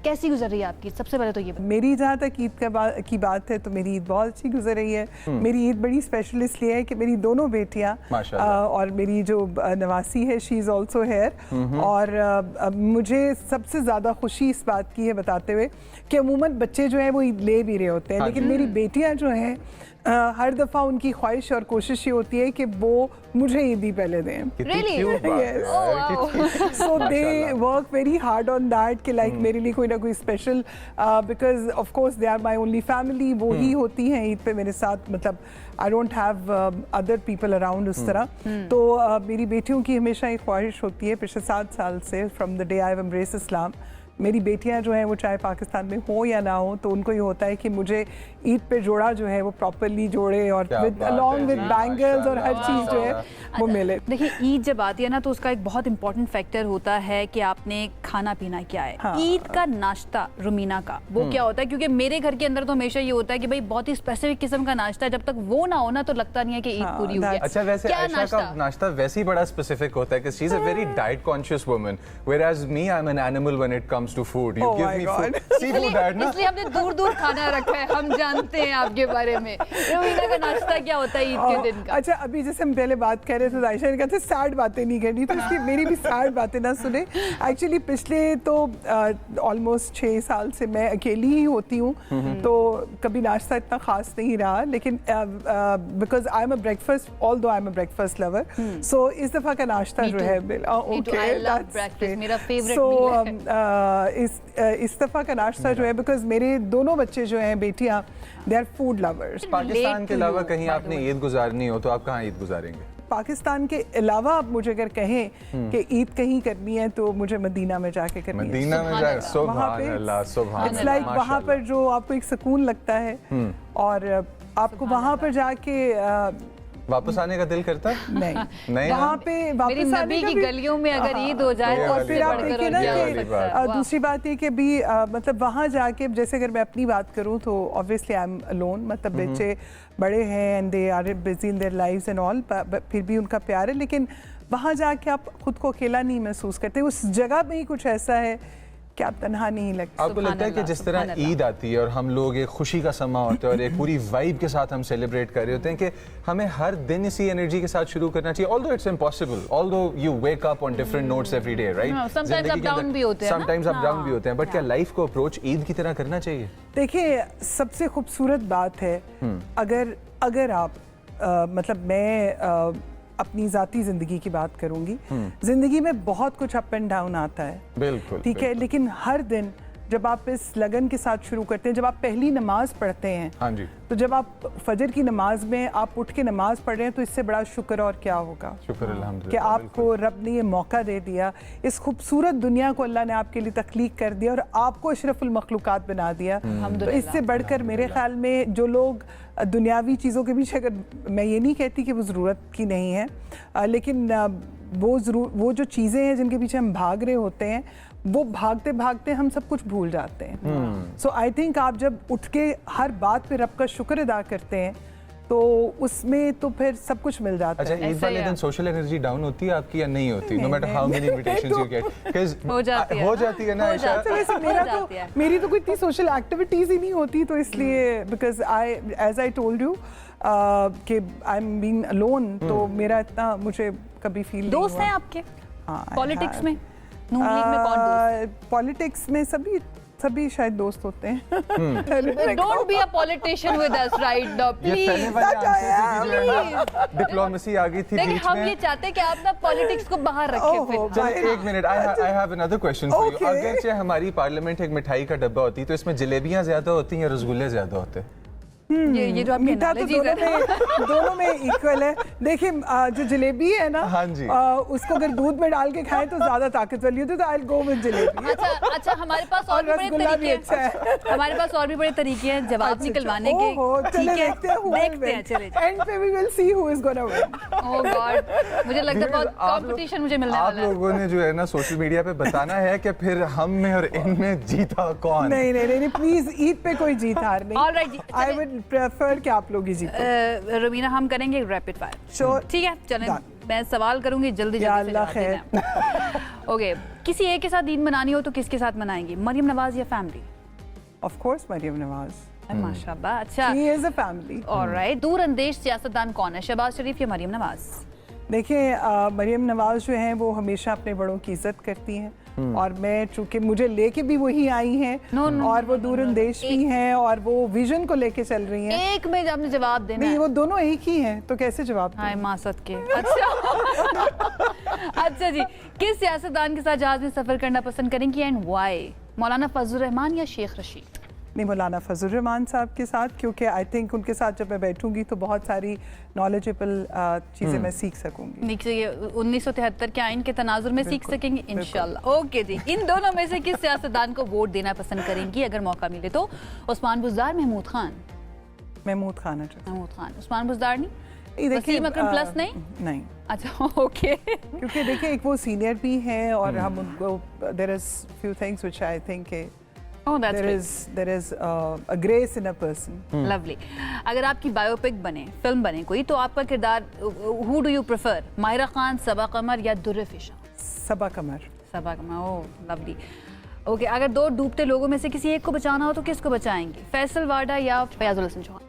कैसी गुजर रही है आपकी? सबसे पहले तो ये मेरी जहाँ तक ईद की बात है तो मेरी ईद बहुत अच्छी गुजर रही है। मेरी ईद बड़ी स्पेशल इसलिए है कि मेरी दोनों बेटियाँ और मेरी जो नवासी है शी इज़ ऑल्सो हेयर। और मुझे सबसे ज़्यादा खुशी इस बात की है बताते हुए कि अमूमन बच्चे जो हैं वो ईद ले भी रहे होते हैं, लेकिन मेरी बेटियाँ जो हैं हर दफ़ा उनकी ख्वाहिश और कोशिश ये होती है कि वो मुझे ईद ही पहले दें। So they work very hard on that कि लाइक मेरे लिए कोई ना कोई special, because of course they are my only family. वो ही होती हैं ईद पे मेरे साथ, मतलब I don't have other people around उस तरह। तो मेरी बेटियों की हमेशा एक ख्वाहिश होती है पिछले 7 साल से, from the day I have embraced Islam. मेरी बेटियां जो हैं वो चाहे पाकिस्तान में हो या ना हो, तो उनको ये होता है कि मुझे ईद पे जोड़ा जो है वो प्रॉपरली जोड़े और अलॉन्ग विद बैंगल्स और हर चीज़ जो है वो मिले। देखिए ईद जब आती है ना तो उसका एक बहुत इंपॉर्टेंट फैक्टर होता है कि आपने खाना पीना क्या है। हाँ। ईद का नाश्ता रुमीना का वो क्या होता है? क्योंकि मेरे घर के अंदर तो हमेशा ये होता है कि भाई बहुत ही स्पेसिफिक किस्म का नाश्ता है, जब तक वो ना हो ना तो लगता नहीं है कि ईद पूरी हुई है। अच्छा, वैसे आयशा का नाश्ता वैसे ही बड़ा स्पेसिफिक होता है कि she is a very diet conscious woman, whereas me I am an animal when it comes to food. You give me food, see food diet ना, इसलिए हमने दूर-दूर खाना रखा है, हम जानते हैं आपके बारे में। रुमीना का नाश्ता क्या होता है ईद के दिन का? अच्छा, अभी जैसे हम पहले बात कर रहे थे आयशा ने कहा था सैड बातें नहीं करनी, तो इसलिए मेरी भी सैड बातें ना सुने। एक्चुअली पिछले तो ऑलमोस्ट 6 साल से मैं अकेली ही होती हूँ, तो कभी नाश्ता इतना खास नहीं रहा, लेकिन because I am a breakfast, although I am a breakfast lover, so इस दफ़ा का नाश्ता जो है इस दफ़ा का नाश्ता जो है, बिकॉज मेरे दोनों बच्चे जो हैं बेटियाँ they are food lovers. Pakistan के अलावा कहीं आपने ईद गुजारनी हो तो आप कहाँ ईद गुजारेंगे? पाकिस्तान के अलावा आप मुझे अगर कहें कि ईद कहीं करनी है तो मुझे मदीना में जाके करनी है। मदीना में जाए, सुभान अल्लाह, सुभान अल्लाह। लाइक वहाँ पर जो आपको एक सुकून लगता है और आपको वहाँ पर जाके वापस आने का दिल करता है? नहीं वहाँ पे वापस आने की गलियों में अगर ईद हो जाए और फिर आप देखिए ना कि दूसरी बात ये कि भी मतलब वहाँ जाके, जैसे अगर मैं अपनी बात करूँ तो ऑब्वियसली आई एम अलोन, मतलब बच्चे बड़े हैं and they are busy in their lives and all, फिर भी उनका प्यार है, लेकिन वहाँ जाके आप खुद को अकेला नहीं महसूस करते। उस जगह में ही कुछ ऐसा है कि आप तन्हा नहीं लगता। आपको लगता है कि जिस तरह ईद आती है और हम लोग एक खुशी का समा होता है और एक पूरी वाइब के साथ हम सेलिब्रेट कर रहे होते हैं, कि हमें हर दिन इसी एनर्जी के साथ शुरू करना चाहिए? Although it's impossible, although you wake up on different notes every day, right? Sometimes up down भी होते हैं, समटाइम्स अप डाउन भी होते हैं, बट क्या लाइफ को अप्रोच ईद की तरह करना चाहिए? देखिए, सबसे खूबसूरत बात है अगर आप मतलब मैं अपनी ज़ाती ज़िंदगी की बात करूंगी, ज़िंदगी में बहुत कुछ अप एंड डाउन आता है, बिल्कुल ठीक है, लेकिन हर दिन जब आप इस लगन के साथ शुरू करते हैं, जब आप पहली नमाज पढ़ते हैं, हाँ जी, तो जब आप फजर की नमाज में आप उठ के नमाज पढ़ रहे हैं, तो इससे बड़ा शुक्र और क्या होगा? शुक्र अल्हम्दुलिल्लाह कि आपको रब ने ये मौका दे दिया, इस खूबसूरत दुनिया को अल्लाह ने आपके लिए तख्लीक कर दिया और आपको अशरफुल मखलूकात बना दिया। तो इससे बढ़कर मेरे ख्याल में जो लोग दुनियावी चीज़ों के पीछे, अगर मैं ये नहीं कहती कि वो ज़रूरत की नहीं है, लेकिन वो जो चीज़ें हैं जिनके पीछे हम भाग रहे होते हैं, वो भागते भागते हम सब कुछ भूल जाते हैं। सो आई थिंक आप जब उठ के हर बात पे रब का शुक्र अदा करते हैं तो उसमें तो फिर सब कुछ मिल जाता है। अच्छा, ईद वाले दिन सोशल एनर्जी डाउन होती है आपकी या नहीं होती? No matter how many invitations you get, because हो जाती है ना आयशा? मेरी तो कोई इतनी सोशल एक्टिविटीज ही नहीं होती, तो इसलिए because I as I told you कि आई एम बीइंग अलोन, तो मेरा इतना मुझे कभी फील दोस्त हैं आपके पॉलिटिक्स में? नून लीग में कौन दोस्त? पॉलिटिक्स में सभी शायद दोस्त होते हैं। Don't be a politician with us right now, please. Diplomacy आ गई थी बीच में। हम ये चाहते हैं कि आप ना पॉलिटिक्स को बाहर रखें फिर। चलिए एक minute, I have another question for you. अगर चाहे हमारी पार्लियामेंट एक मिठाई का डब्बा होती तो इसमें जलेबियां ज्यादा होती हैं या रसगुल्ले ज्यादा होते? ये जो मीठा तो दोनों में इक्वल है। देखिए, जो जलेबी है ना, हाँ जी, उसको अगर दूध में डाल के खाएं तो ज्यादा ताकत वाली होती है, तो I will go with jalebi. अच्छा, हमारे पास और भी बड़े तरीके हैं, हमारे पास और भी बड़े तरीके हैं जवाब निकलवाने के। चलिए देखते हैं, चलिए एंड पे we will see who is gonna win. Oh god, मुझे लगता है बहुत कंपटीशन मुझे मिलने वाला है। आप लोगों ने जो है ना सोशल मीडिया पे बताना है कि फिर हम में और इनमें जीता कौन? नहीं, प्लीज ईद पे कोई जीत हार नहीं। ऑलराइट, आई वुड प्रेफर कि आप लोग ही जीतो। रुमीना, हम करेंगे रैपिड फायर। श्योर, ठीक है, चलें मैं सवाल करूंगी, जल्दी से जवाब देना। ओके, किसी एक के साथ ईद मनानी हो तो किसके साथ मनाएंगी, मरियम नवाज या family? Of course Maryam Nawaz. माशाल्लाह, अच्छा। She is a family. Alright, दूर अंदेश सियासतदान कौन है, शहबाज शरीफ या मरियम नवाज? देखिए मरियम नवाज जो हैं वो हमेशा अपने बड़ों की इज्जत करती हैं और मैं चूंकि मुझे लेके भी वही आई हैं और वो दूरअंदेश भी हैं और वो विजन को लेके चल रही हैं। एक में आपने जवाब देना नहीं, है। वो दोनों एक ही हैं तो कैसे जवाब दूं? हाय मासद के। अच्छा अच्छा जी, किस सियासतदान के साथ जहाज में सफर करना पसंद करेंगी एंड व्हाई, मौलाना फजल रहमान या शेख रशीद? नहीं, मौलाना फजल रहमान साहब के साथ, क्योंकि आई थिंक उनके साथ जब मैं बैठूंगी तो बहुत सारी नॉलेजेबल चीज़ें मैं सीख सकूंगी। 1973 के आइन के तनाजुर में सीख सकेंगे इंशाल्लाह। ओके जी, इन दोनों में से किस सियासतदान को वोट देना पसंद करेंगी अगर मौका मिले तो, उस्मान बुज़दार, महमूद खान? महमूद खान। महमूद खान। उस्मान बुज़दार नहीं? देखिए वसीम अकरम प्लस नहीं? अच्छा ओके। क्योंकि देखिए एक वो सीनियर भी हैं और हम उनको there is few things which I think there is a grace in a person. Lovely. अगर आपकी बायोपिक बने, फिल्म बने कोई, तो आपका किरदार who do you prefer, Mahira Khan, सबा कमर या दुर्र फिशा? सबा कमर। सबा कमर, ओह लवली। ओके, अगर दो डूबते लोगों में से किसी एक को बचाना हो तो किसको बचाएंगे, फैसल वाडा या फयाजुल हसन चौहान?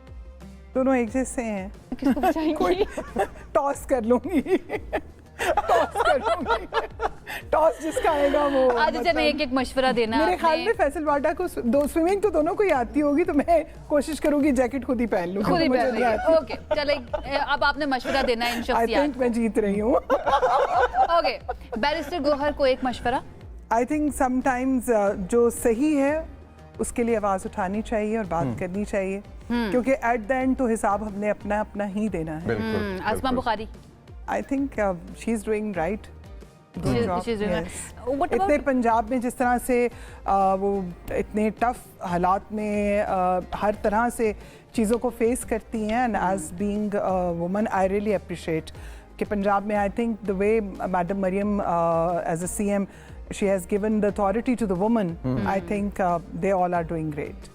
दोनों एक जैसे हैं। किसको बचाएंगे? टॉस कर लूंगी। टॉस जिसका आएगा वो। आज चलो एक एक मशवरा देना। मेरे ख्याल में फैसल वाडा को दो स्विमिंग तो दोनों को ही आती होगी तो मैं कोशिश करूंगी जैकेट खुद ही पहन लूं। खुद ही पहन लूं। ओके चले, अब आपने मशवरा देना है इन शख्सियात को। आई थिंक मैं जीत रही हूँ। ओके, बैरिस्टर गौहर को एक मशवरा। आई थिंक समटाइम्स जो सही है उसके लिए आवाज उठानी चाहिए और बात करनी चाहिए, क्योंकि एट द एंड तो हिसाब हमने अपना अपना ही देना है। आसमा Bukhari? I think she is doing right. What इतने पंजाब में जिस तरह से वो इतने टफ हालात में हर तरह से चीज़ों को फेस करती हैं, and as being woman I really appreciate कि पंजाब में I think the way madam Maryam as a CM she has given the authority to the woman. I think they all are doing great.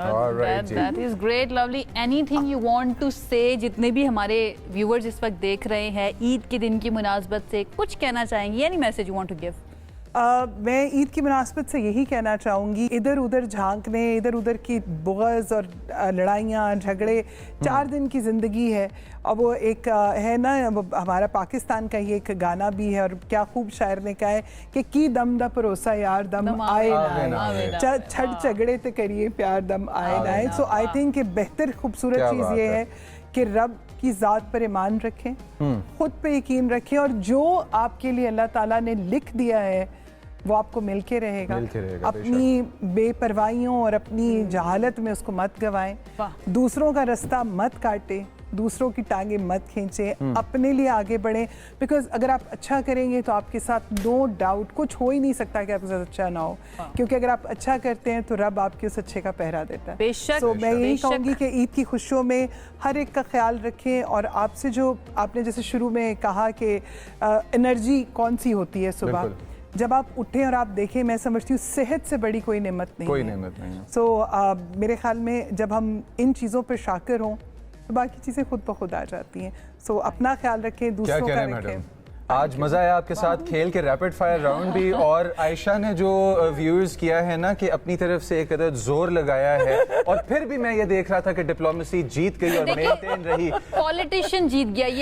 All right, that is great, lovely. Anything you want to say, जितने भी हमारे viewers इस वक्त देख रहे हैं, ईद के दिन की मुनासबत से कुछ कहना चाहेंगी? Any message you want to give? मैं ईद की मुनासबत से यही कहना चाहूँगी, इधर उधर झांकने, इधर उधर की बुग़्ज़ और लड़ाइयाँ झगड़े, 4 दिन की ज़िंदगी है। और वो एक है ना, हमारा पाकिस्तान का ये एक गाना भी है और क्या खूब शायर ने कहा है कि की दम दा भरोसा यार दम आए ना आए, छड़ झगड़े ते करिए प्यार दम आए ना आए। सो आई थिंक बेहतर खूबसूरत चीज़ ये है कि रब की ज़ात पर ईमान रखें, खुद पे यकीन रखें और जो आपके लिए अल्लाह ताला ने लिख दिया है वो आपको मिलके रहेगा। अपनी बेपरवाहियों और अपनी जहालत में उसको मत गवाएं, दूसरों का रास्ता मत काटें, दूसरों की टांगे मत खींचें, अपने लिए आगे बढ़ें। बिकॉज अगर आप अच्छा करेंगे तो आपके साथ नो डाउट कुछ हो ही नहीं सकता कि आपके साथ अच्छा ना हो, क्योंकि अगर आप अच्छा करते हैं तो रब आपके उस अच्छे का पहरा देता है। बेशक, तो मैं यही कहूँगी कि ईद की खुशियों में हर एक का ख्याल रखें। और आपसे जो आपने जैसे शुरू में कहा कि एनर्जी कौन सी होती है सुबह जब आप उठें और आप देखें, मैं समझती हूँ सेहत से बड़ी कोई नेमत नहीं है। कोई नेमत नहीं है। सो मेरे ख्याल में जब हम इन चीज़ों पर शाकिर हों तो बाकी चीज़ें खुद ब खुद आ जाती हैं। सो अपना ख्याल रखें, दूसरों का रखें। आज मज़ा आया आपके साथ खेल के, रैपिड फायर राउंड भी, और आयशा ने जो व्यूअर्स किया है ना कि अपनी तरफ से एक अदद जोर लगाया है, और फिर भी मैं ये देख रहा था कि डिप्लोमेसी जीत गई और मेंटेन रही। पॉलिटिशियन जीत गया ये